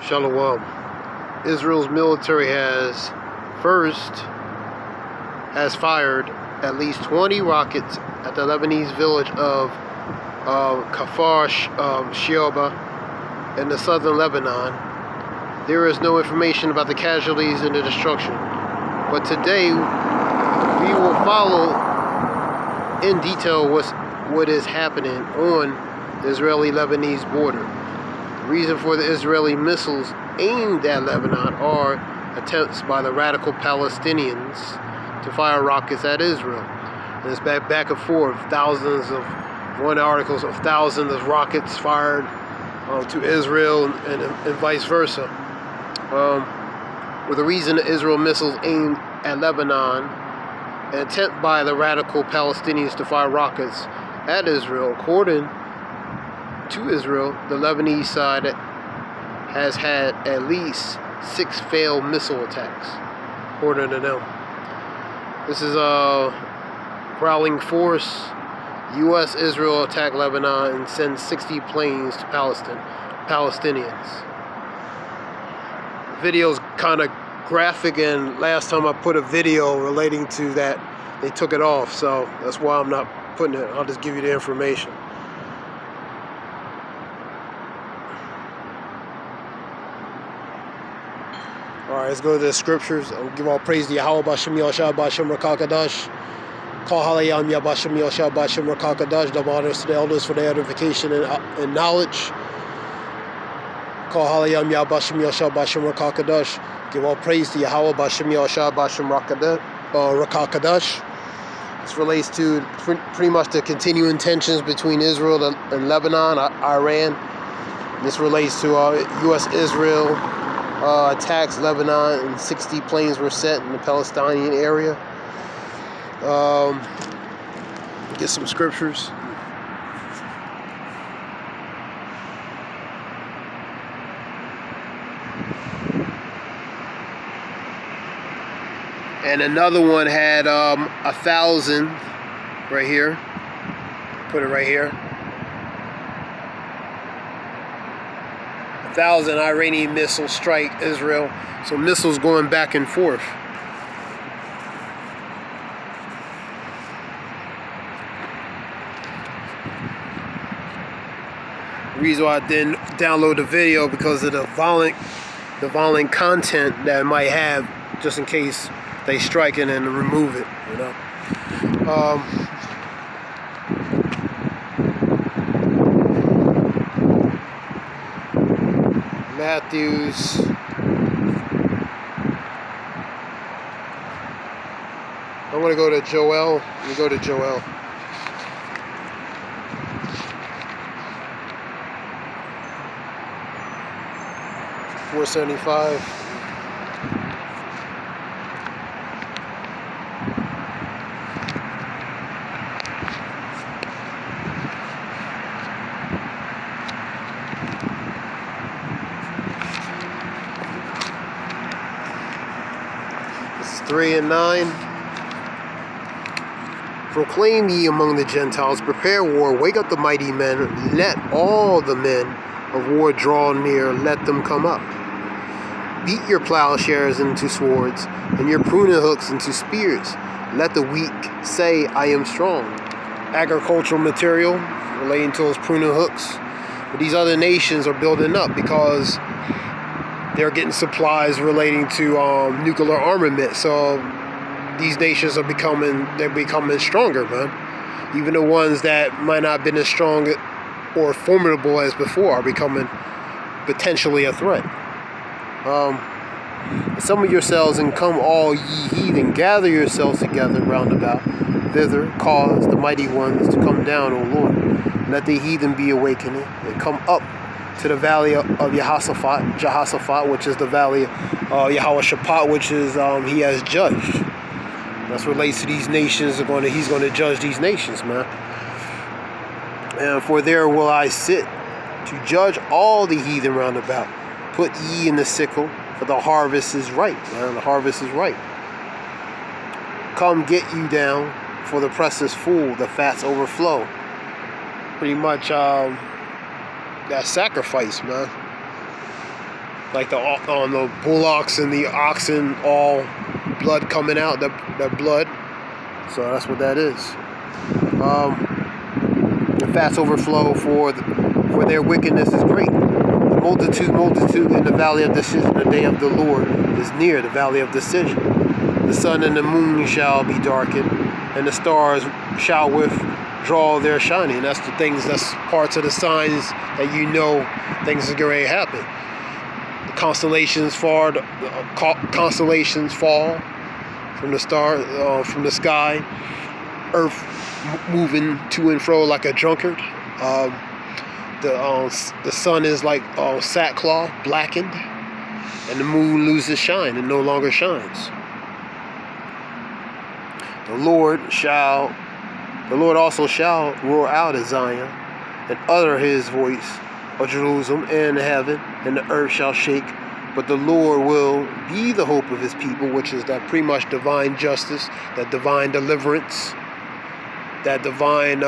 Shalom. Israel's military has fired at least 20 rockets at the Lebanese village of Kfar Shioba in the southern Lebanon. There is no information about the casualties and the destruction, but today we will follow in detail what is happening on the Israeli-Lebanese border. The reason for the Israeli missiles aimed at Lebanon are attempts by the radical Palestinians to fire rockets at Israel. And it's back and forth. Thousands of articles of thousands of rockets fired to Israel and vice versa. With the reason the Israel missiles aimed at Lebanon, an attempt by the radical Palestinians to fire rockets at Israel. According to Israel, the Lebanese side has had at least 6 failed missile attacks, according to them. This is a growling force. U.S. Israel attack Lebanon and sends 60 planes to Palestinians. The video's kind of graphic, and last time I put a video relating to that, they took it off, so that's why I'm not putting it. I'll just give you the information. Alright, let's go to the scriptures. I'll give all praise to Yahweh Bashem Yosha Bashem Rakakadash. Call Halayam Yabashem Yosha Bashem Rakakadash. Double honors to the elders for their edification and knowledge. Call Halayam Yabashem Yosha Bashem Rakakadash. Give all praise to Yahweh Bashem Yosha Bashem Rakakadash. This relates to pretty much the continuing tensions between Israel and Lebanon, Iran. This relates to U.S.-Israel attacks Lebanon, and 60 planes were set in the Palestinian area. Get some scriptures. And another one had 1,000 right here. Put it right here. 1,000 Iranian missiles strike Israel. So missiles going back and forth. The reason why I didn't download the video because of the violent content that it might have, just in case they strike it and remove it, you know. Matthews. I'm going to go to Joel. Let me go to Joel. $4.75. It's 3 and 9. Proclaim ye among the Gentiles, prepare war, wake up the mighty men, let all the men of war draw near, let them come up. Beat your plowshares into swords, and your pruning hooks into spears. Let the weak say, I am strong. Agricultural material relating to those pruning hooks. But these other nations are building up because they're getting supplies relating to nuclear armament. So these nations are becoming stronger, man. Even the ones that might not have been as strong or formidable as before are becoming potentially a threat. Assemble yourselves and come all ye heathen, gather yourselves together round about. Thither cause the mighty ones to come down, O Lord. Let the heathen be awakened and come up to the valley of Jehoshaphat, which is the valley of Yehoshaphat, which is he has judged. That's relates to these nations. He's going to judge these nations, man. And for there will I sit to judge all the heathen round about. Put ye in the sickle, for the harvest is ripe. Man, the harvest is ripe. Come get you down, for the press is full, the fats overflow. Pretty much that sacrifice, man. like the bullocks and the oxen, all blood coming out, that blood. So that's what that is. The fats overflow for their wickedness is great. The multitude in the valley of decision. The day of the Lord is near, the valley of decision. The sun and the moon shall be darkened, and the stars shall withdraw their shining. That's the things, that's parts of the signs that you know things are going to happen. The constellations fall from the star, from the sky. Earth moving to and fro like a drunkard. The sun is like sackcloth, blackened, and the moon loses shine and no longer shines. The Lord also shall roar out at Zion, and utter his voice of Jerusalem and heaven, and the earth shall shake. But the Lord will be the hope of his people, which is that pretty much divine justice, that divine deliverance, that divine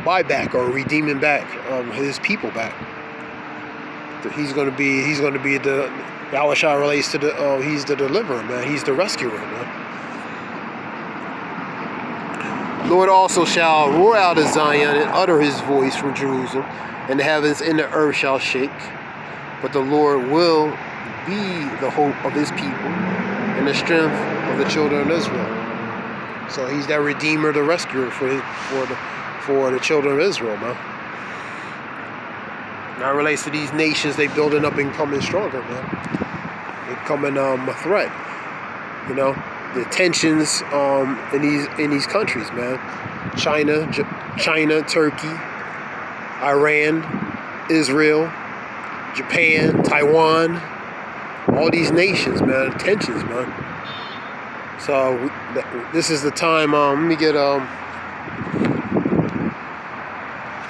buyback or redeeming back his people back. He's going to be the Yahushua relates to he's the deliverer, man. He's the rescuer, man. Lord also shall roar out of Zion and utter his voice from Jerusalem, and the heavens and the earth shall shake. But the Lord will be the hope of his people and the strength of the children of Israel. So he's that redeemer, the rescuer for the children of Israel, man. Now it relates to these nations, they building up and coming stronger, man. They becoming a threat. You know, the tensions in these countries, man. China, Turkey, Iran, Israel, Japan, Taiwan, all these nations, man. Tensions, man. So this is the time. Let me get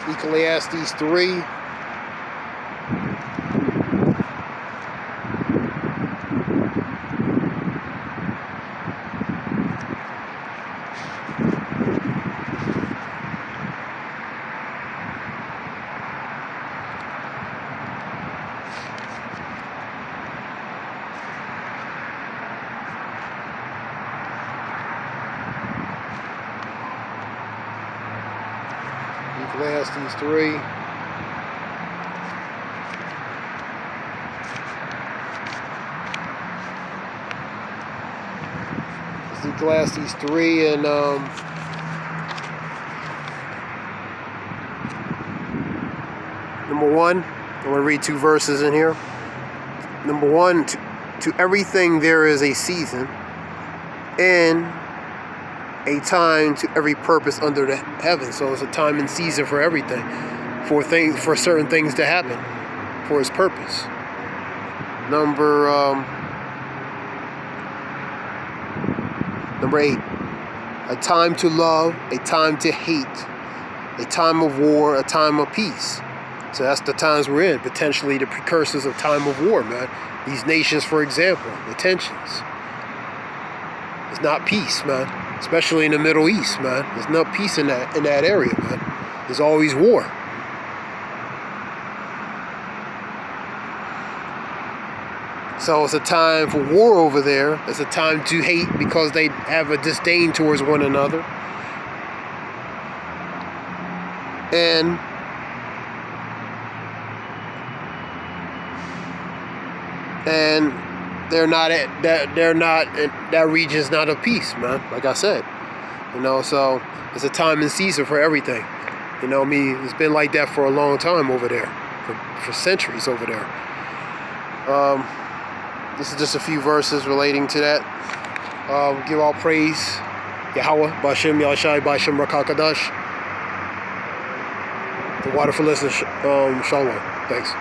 Ecclesiastes 3. Ecclesiastes 3. It's Ecclesiastes 3 and number 1. I'm going to read 2 verses in here. Number 1, to everything there is a season, and a time to every purpose under the heaven. So it's a time and season for everything, for certain things to happen, for his purpose. Number 8, a time to love, a time to hate, a time of war, a time of peace. So that's the times we're in, potentially the precursors of time of war, man. These nations, for example, the tensions. It's not peace, man. Especially in the Middle East, man. There's no peace in that area, man. There's always war. So it's a time for war over there. It's a time to hate because they have a disdain towards one another. And that region's not of peace, man. Like I said, you know. So it's a time and season for everything. You know, it's been like that for a long time over there, for centuries over there. This is just a few verses relating to that. Give all praise, Yahweh, B'Shem Yahushai, B'Shem Rakakadash. The water for listening. Shalom. Thanks.